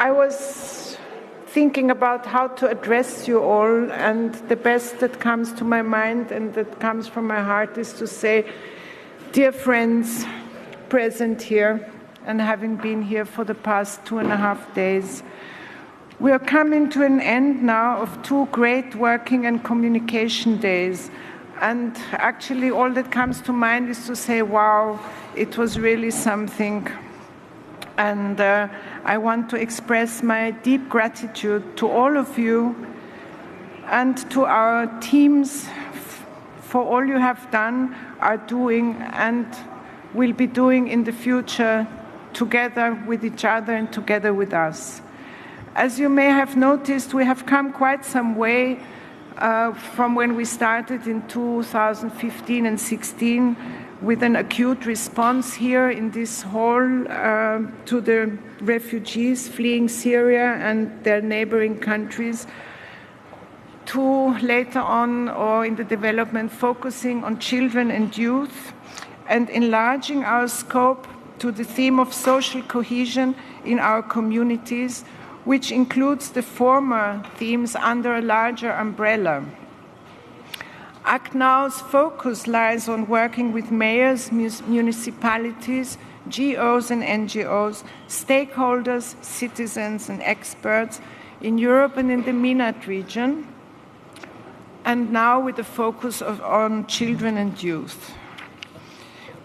I was thinking about how to address you all, and the best that comes to my mind and that comes from my heart is to say, dear friends present here and having been here for the past 2.5 days, we are coming to an end now of 2 great working and communication days. And actually all that comes to mind is to say, wow, it was really something. And I want to express my deep gratitude to all of you and to our teams for all you have done, are doing, and will be doing in the future together with each other and together with us. As you may have noticed, we have come quite some way from when we started in 2015 and 16 with an acute response here in this hall to the refugees fleeing Syria and their neighboring countries, to later on, or in the development, focusing on children and youth and enlarging our scope to the theme of social cohesion in our communities, which includes the former themes under a larger umbrella. Act.Now's focus lies on working with mayors, municipalities, GOs and NGOs, stakeholders, citizens and experts in Europe and in the MENAT region, and now with a focus on children and youth.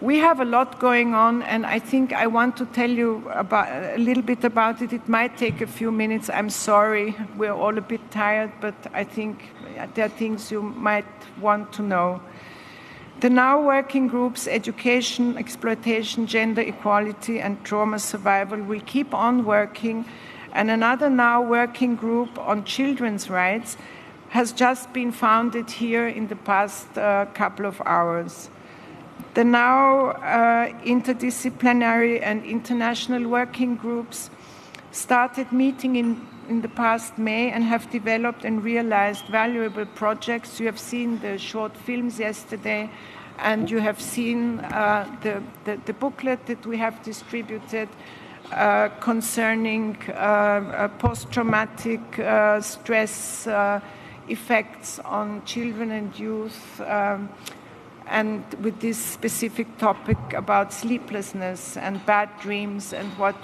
We have a lot going on, and I think I want to tell you a little bit about it. It might take a few minutes. I'm sorry, we're all a bit tired, but I think there are things you might want to know. The Now working groups, education, exploitation, gender equality, and trauma survival will keep on working, and another Now working group on children's rights has just been founded here in the past couple of hours. The Now interdisciplinary and international working groups started meeting in the past May and have developed and realized valuable projects. You have seen the short films yesterday, and you have seen the booklet that we have distributed concerning post-traumatic stress effects on children and youth, and with this specific topic about sleeplessness and bad dreams and what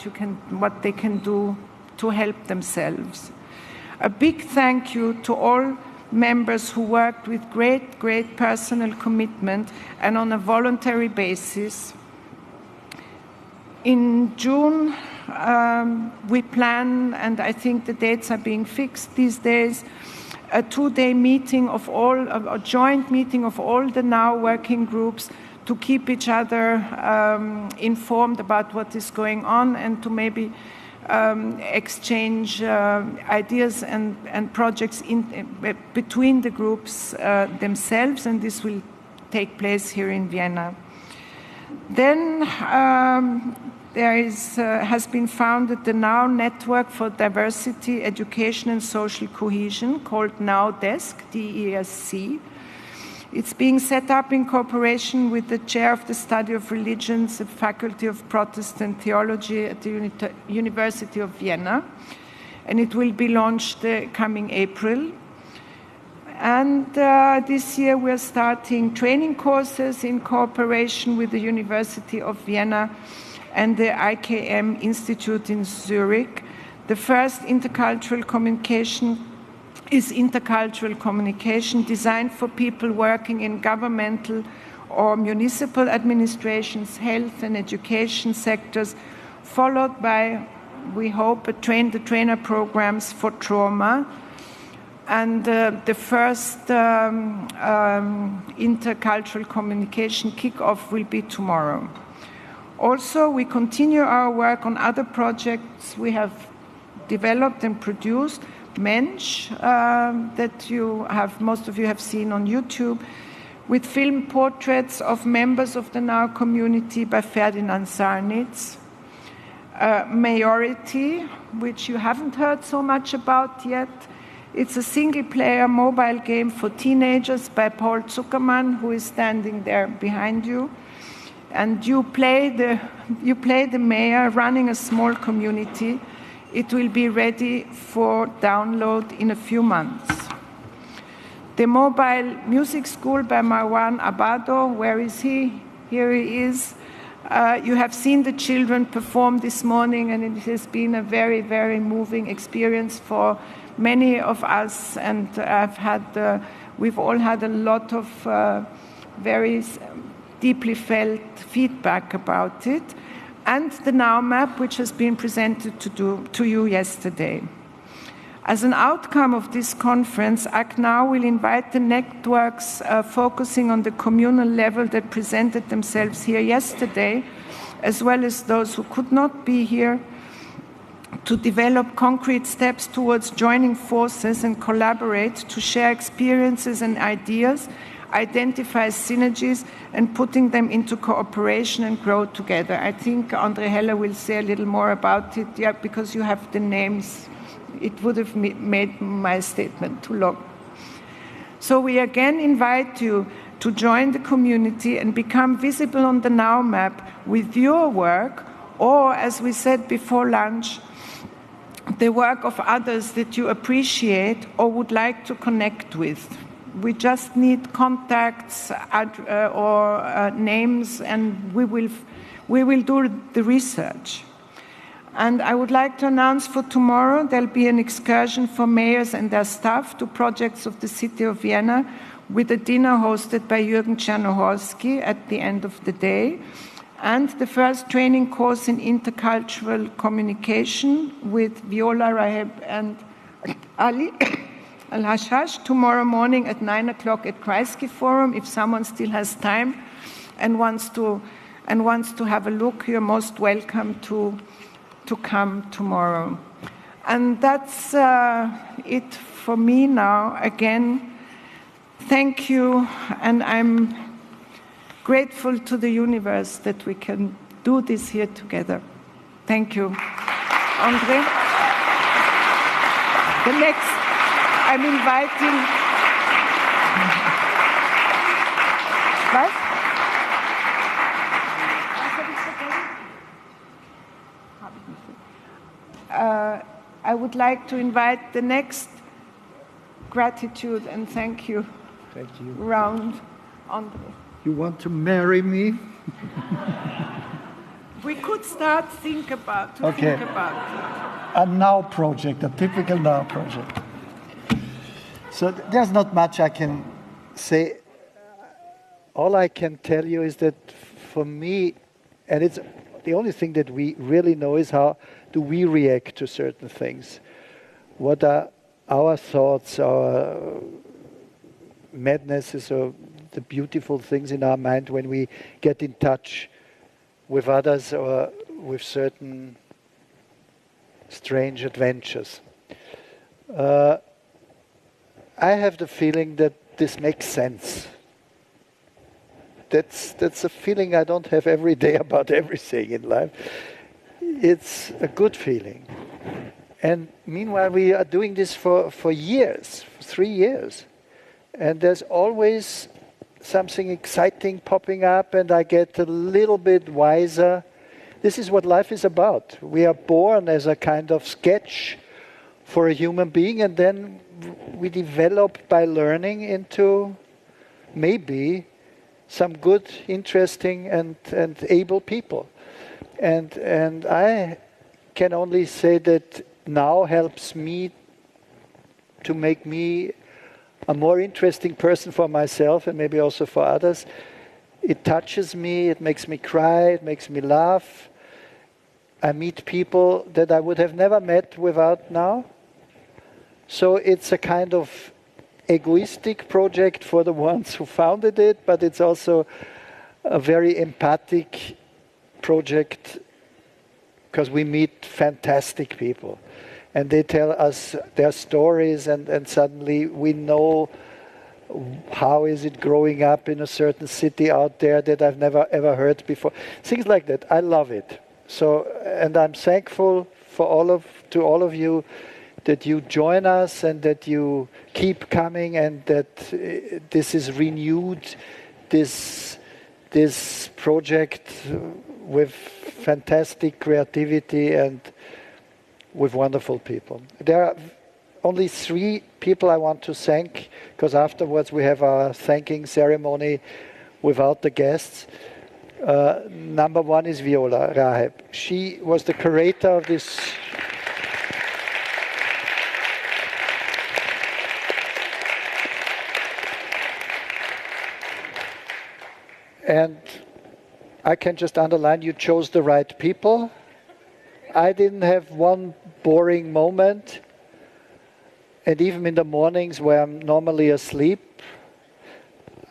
they can do to help themselves. A big thank you to all members who worked with great personal commitment and on a voluntary basis. In June, we plan, and I think the dates are being fixed these days, a 2-day meeting of a joint meeting of all the Now working groups to keep each other informed about what is going on and to maybe exchange ideas and projects between the groups themselves, and this will take place here in Vienna. Then there has been founded the Now Network for Diversity, Education and Social Cohesion, called Now Desk, DESC. It's being set up in cooperation with the Chair of the Study of Religions, the Faculty of Protestant Theology at the University of Vienna, and it will be launched coming April. And this year we're starting training courses in cooperation with the University of Vienna and the IKM Institute in Zurich. The first intercultural communication is intercultural communication designed for people working in governmental or municipal administrations, health and education sectors, followed by, we hope, the trainer programs for trauma. And the first intercultural communication kickoff will be tomorrow. Also, we continue our work on other projects we have developed and produced. Mensch, that most of you have seen on YouTube, with film portraits of members of the Now community by Ferdinand Sarnitz. Majority, which you haven't heard so much about yet. It's a single-player mobile game for teenagers by Paul Zuckermann, who is standing there behind you. And you play the mayor running a small community It will be ready for download in a few months. The Mobile Music School by Marwan Abado, where is he? Here he is. You have seen the children perform this morning, and it has been a very, very moving experience for many of us, and we've all had a lot of very deeply felt feedback about it, and the Now map, which has been presented to you yesterday. As an outcome of this conference, Act.Now will invite the networks focusing on the communal level that presented themselves here yesterday, as well as those who could not be here, to develop concrete steps towards joining forces and collaborate to share experiences and ideas, identify synergies, and putting them into cooperation and grow together. I think André Heller will say a little more about it, because you have the names. It would have made my statement too long. So we again invite you to join the community and become visible on the Now map with your work, or, as we said before lunch, the work of others that you appreciate or would like to connect with. We just need contacts or names, and we will do the research. And I would like to announce for tomorrow there'll be an excursion for mayors and their staff to projects of the city of Vienna, with a dinner hosted by Jürgen Czernohorski at the end of the day, and the first training course in intercultural communication with Viola Raheb and Ali Al-Hashash tomorrow morning at 9 o'clock at Kreisky Forum. If someone still has time and wants to have a look, you're most welcome to come tomorrow. And that's it for me now. Again, thank you, and I'm grateful to the universe that we can do this here together. Thank you. André? The next, I'm inviting... What? I would like to invite the next gratitude and thank you round, André. You want to marry me? We could start think about. A Now project, a typical Now project. So there's not much I can say. All I can tell you is that for me, and it's the only thing that we really know, is how do we react to certain things. What are our thoughts, our madnesses, or the beautiful things in our mind when we get in touch with others or with certain strange adventures. I have the feeling that this makes sense. That's a feeling I don't have every day about everything in life. It's a good feeling. And meanwhile, we are doing this for years, for 3 years. And there's always something exciting popping up, and I get a little bit wiser. This is what life is about. We are born as a kind of sketch for a human being, and then we develop by learning into maybe some good, interesting, and able people. And I can only say that Now helps me to make me a more interesting person for myself and maybe also for others. It touches me, it makes me cry, it makes me laugh. I meet people that I would have never met without Now. So it's a kind of egoistic project for the ones who founded it, but it's also a very empathic project because we meet fantastic people. And they tell us their stories, and suddenly we know how is it growing up in a certain city out there that I've never ever heard before. Things like that. I love it. So, and I'm thankful to all of you that you join us and that you keep coming, and that this is renewed, this project with fantastic creativity and with wonderful people. There are only 3 people I want to thank, because afterwards we have our thanking ceremony without the guests. Number 1 is Viola Raheb. She was the curator of this. And I can just underline, you chose the right people. I didn't have one boring moment. And even in the mornings where I'm normally asleep,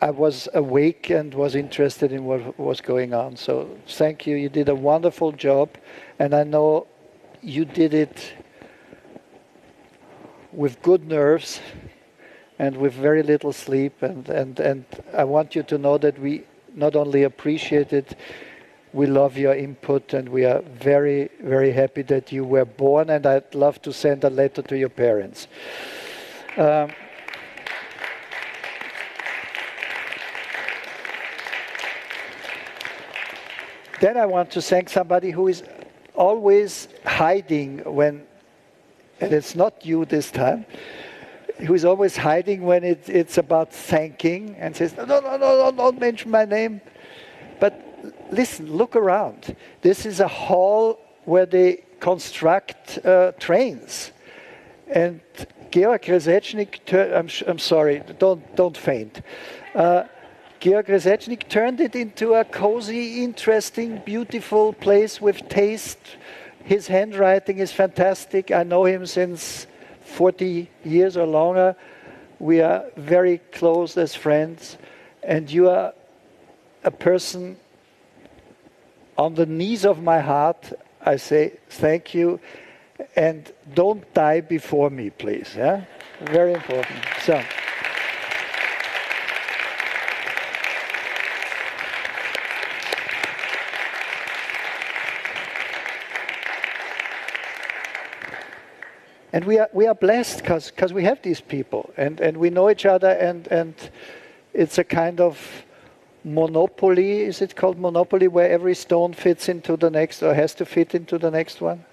I was awake and was interested in what was going on. So thank you. You did a wonderful job. And I know you did it with good nerves and with very little sleep. And I want you to know that we not only appreciate it, we love your input, and we are very, very happy that you were born, and I'd love to send a letter to your parents. Then I want to thank somebody who is always hiding when, and it's not you this time, who is always hiding when it's about thanking and says, no, don't mention my name. But listen, look around. This is a hall where they construct trains. And Georg Resechnik, I'm sorry, don't faint. Georg Resechnik turned it into a cozy, interesting, beautiful place with taste. His handwriting is fantastic. I know him since 40 years or longer. We are very close as friends. And you are a person on the knees of my heart. I say thank you. And don't die before me, please. Yeah? Very important. So. And we are blessed because we have these people, and we know each other, and it's a kind of monopoly. Is it called monopoly, where every stone fits into the next, or has to fit into the next one?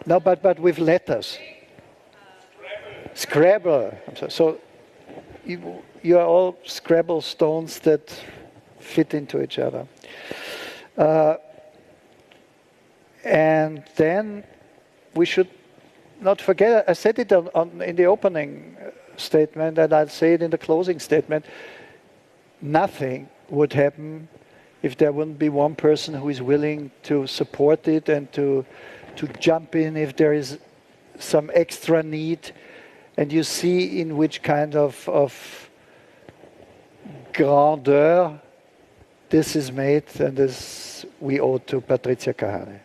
No, but with letters. Scrabble. I'm sorry. So you are all Scrabble stones that fit into each other. And then we should not forget, I said it in the opening statement, and I'll say it in the closing statement, nothing would happen if there wouldn't be one person who is willing to support it and to jump in if there is some extra need. And you see in which kind of grandeur this is made, and this we owe to Patricia Kahane.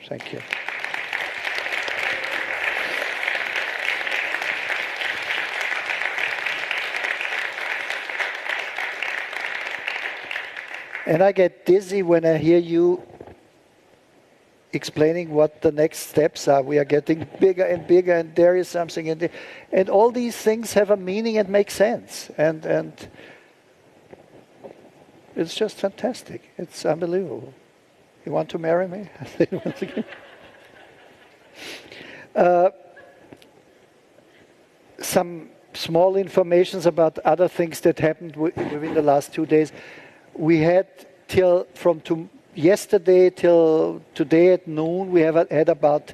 Thank you. And I get dizzy when I hear you explaining what the next steps are. We are getting bigger and bigger, and there is something. And all these things have a meaning and make sense. And it's just fantastic. It's unbelievable. You want to marry me? I say it once again. Some small informations about other things that happened within the last 2 days. We had from yesterday till today at noon, we have had about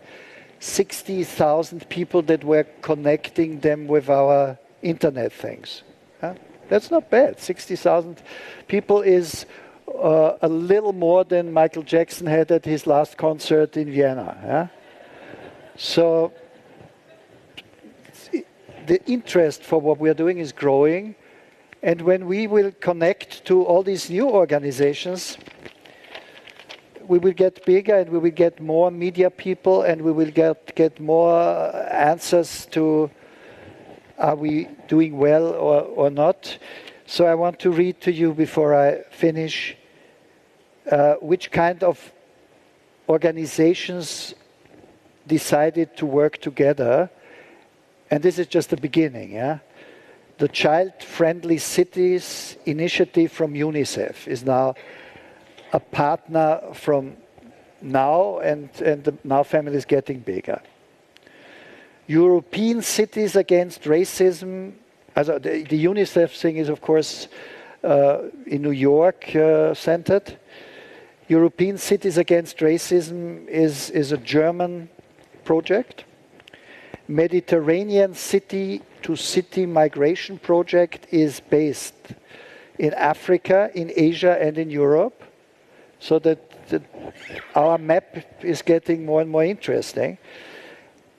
60,000 people that were connecting them with our internet things. Huh? That's not bad. 60,000 people is a little more than Michael Jackson had at his last concert in Vienna. Huh? So the interest for what we are doing is growing. And when we will connect to all these new organizations, we will get bigger, and we will get more media people, and we will get more answers to are we doing well or not. So I want to read to you before I finish which kind of organizations decided to work together. And this is just the beginning, yeah? The Child Friendly Cities initiative from UNICEF is now a partner from now, and the Now family is getting bigger. European Cities Against Racism. Also the UNICEF thing is, of course, in New York centered. European Cities Against Racism is a German project. Mediterranean City-to-City Migration Project is based in Africa, in Asia, and in Europe. So that our map is getting more and more interesting.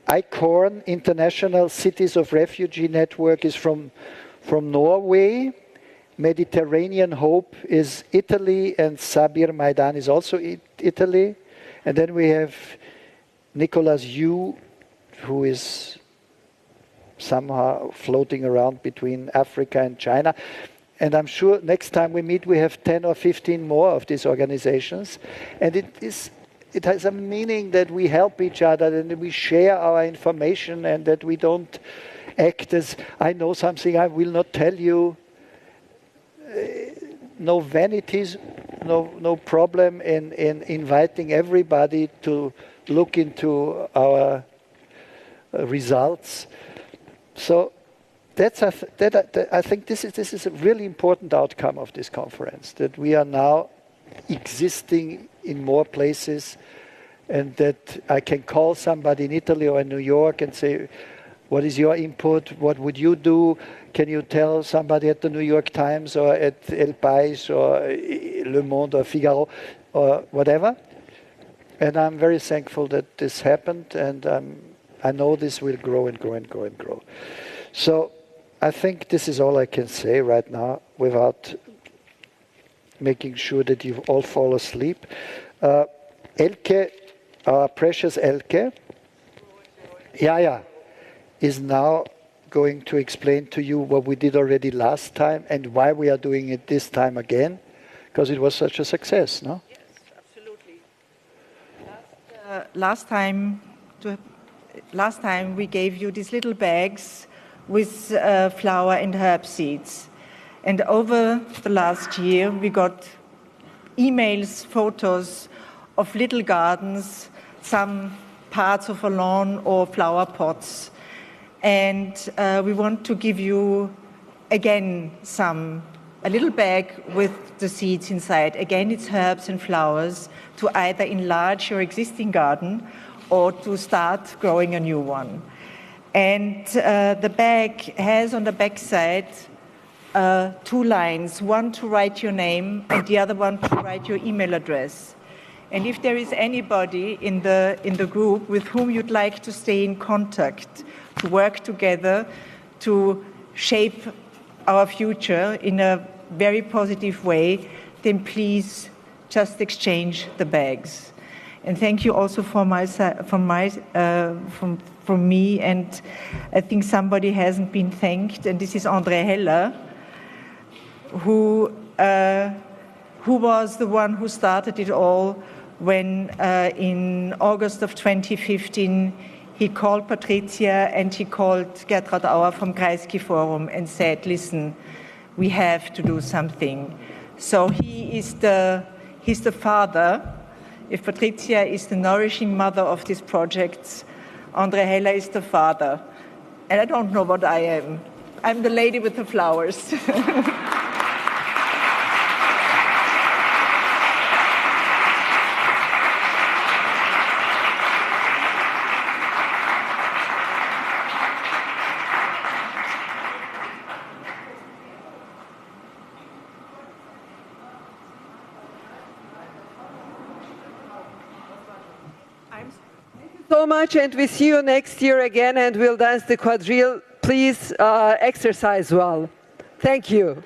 ICORN, International Cities of Refugee Network, is from Norway. Mediterranean Hope is Italy, and Sabir Maidan is also Italy. And then we have Nicholas Yu, who is somehow floating around between Africa and China. And I'm sure next time we meet, we have 10 or 15 more of these organizations. And it has a meaning that we help each other and that we share our information and that we don't act as, I know something I will not tell you. No vanities, no problem in inviting everybody to look into our results. So I think this is a really important outcome of this conference, that we are now existing in more places, and that I can call somebody in Italy or in New York and say, what is your input? What would you do? Can you tell somebody at the New York Times or at El País or Le Monde or Figaro or whatever? And I'm very thankful that this happened, and I know this will grow and grow and grow and grow. So I think this is all I can say right now without making sure that you all fall asleep. Elke, our precious Elke, is now going to explain to you what we did already last time and why we are doing it this time again, because it was such a success, no? Yes, absolutely. Last time we gave you these little bags with flower and herb seeds. And over the last year, we got emails, photos of little gardens, some parts of a lawn or flower pots. And we want to give you, again, a little bag with the seeds inside. Again, it's herbs and flowers to either enlarge your existing garden or to start growing a new one. And the bag has on the back side 2 lines, one to write your name and the other one to write your email address. And if there is anybody in the group with whom you'd like to stay in contact, to work together, to shape our future in a very positive way, then please just exchange the bags. And thank you also from me, and I think somebody hasn't been thanked, and this is André Heller, who was the one who started it all when in August of 2015 he called Patricia and he called Gertrud Auer from Kreisky Forum and said, listen, we have to do something. So he's the father. If Patricia is the nourishing mother of these projects, André Heller is the father. And I don't know what I am. I'm the lady with the flowers. So much, and we see you next year again, and we'll dance the quadrille. Please exercise well. Thank you.